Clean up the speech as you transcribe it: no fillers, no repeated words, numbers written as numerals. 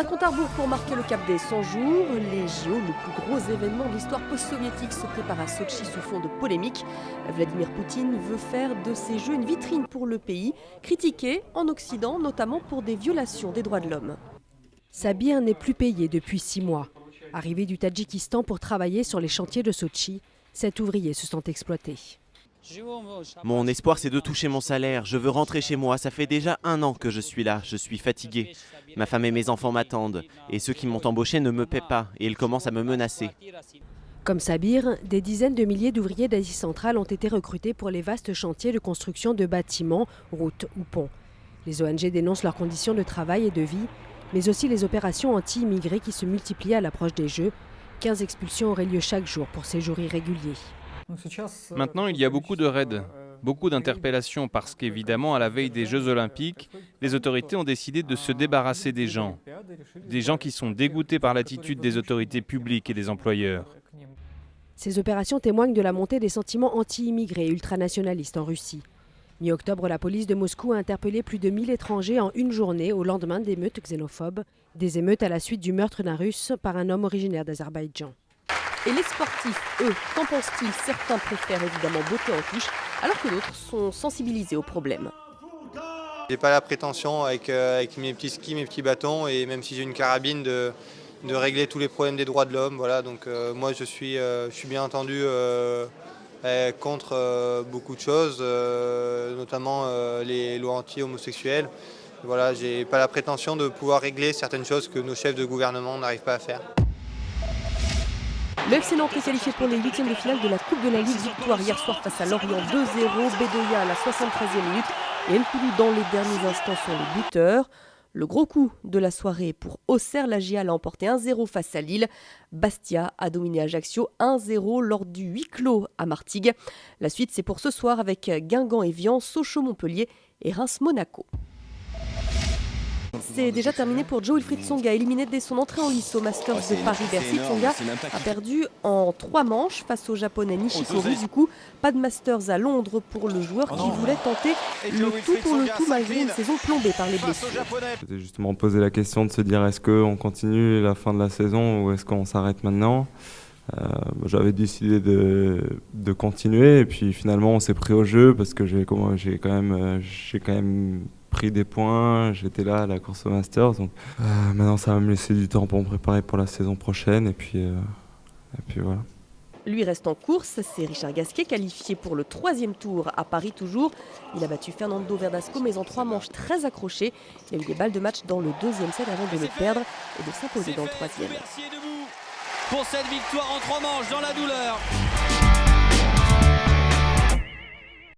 Un compte à rebours pour marquer le cap des 100 jours. Les JO, le plus gros événement de l'histoire post-soviétique, se prépare à Sotchi sous fond de polémique. Vladimir Poutine veut faire de ces Jeux une vitrine pour le pays, critiqué en Occident, notamment pour des violations des droits de l'homme. Sabir n'est plus payé depuis 6 mois. Arrivé du Tadjikistan pour travailler sur les chantiers de Sotchi, cet ouvrier se sent exploité. Mon espoir, c'est de toucher mon salaire. Je veux rentrer chez moi. Ça fait déjà 1 an que je suis là. Je suis fatigué. Ma femme et mes enfants m'attendent. Et ceux qui m'ont embauché ne me paient pas. Et ils commencent à me menacer. Comme Sabir, des dizaines de milliers d'ouvriers d'Asie centrale ont été recrutés pour les vastes chantiers de construction de bâtiments, routes ou ponts. Les ONG dénoncent leurs conditions de travail et de vie, mais aussi les opérations anti-immigrés qui se multiplient à l'approche des Jeux. 15 expulsions auraient lieu chaque jour pour séjours irréguliers. Maintenant, il y a beaucoup de raids, beaucoup d'interpellations parce qu'évidemment, à la veille des Jeux Olympiques, les autorités ont décidé de se débarrasser des gens qui sont dégoûtés par l'attitude des autorités publiques et des employeurs. Ces opérations témoignent de la montée des sentiments anti-immigrés et ultranationalistes en Russie. Mi-octobre, la police de Moscou a interpellé plus de 1000 étrangers en une journée au lendemain d'émeutes xénophobes. Des émeutes à la suite du meurtre d'un Russe par un homme originaire d'Azerbaïdjan. Et les sportifs, eux, qu'en pensent-ils? Certains préfèrent évidemment botter en touche, alors que d'autres sont sensibilisés au problème. J'ai pas la prétention avec mes petits skis, mes petits bâtons et même si j'ai une carabine de régler tous les problèmes des droits de l'homme. Voilà, donc moi je suis bien entendu contre beaucoup de choses, notamment les lois anti-homosexuelles. Voilà, j'ai pas la prétention de pouvoir régler certaines choses que nos chefs de gouvernement n'arrivent pas à faire. Le FC Nantes est qualifié pour les 8e de finale de la Coupe de la Ligue. Victoire hier soir face à Lorient 2-0. Bedoya à la 73e minute et Nkoulou dans les derniers instants sont les buteurs. Le gros coup de la soirée pour Auxerre, la GIA l'a emporté 1-0 face à Lille. Bastia a dominé Ajaccio 1-0 lors du huis clos à Martigues. La suite, c'est pour ce soir avec Guingamp et Vian, Sochaux-Montpellier et Reims-Monaco. C'est déjà terminé pour Jo-Wilfried Tsonga, éliminé dès son entrée en lice au Masters de Paris-Bercy. Tsonga a perdu en 3 manches face au japonais Nishikori. Du coup, pas de Masters à Londres pour le joueur qui voulait tenter le tout pour le tout malgré une saison plombée par les blessures. J'étais justement posé la question de se dire est-ce qu'on continue la fin de la saison ou est-ce qu'on s'arrête maintenant. J'avais décidé de continuer et puis finalement on s'est pris au jeu parce que j'ai quand même pris des points, j'étais là à la course au Masters, donc maintenant ça va me laisser du temps pour me préparer pour la saison prochaine et puis voilà. Lui reste en course, c'est Richard Gasquet, qualifié pour le 3e tour à Paris toujours. Il a battu Fernando Verdasco mais en 3 manches très accrochées. Il a eu des balles de match dans le 2e set avant de le perdre et de s'imposer dans le 3e. Merci debout pour cette victoire en 3 manches dans la douleur.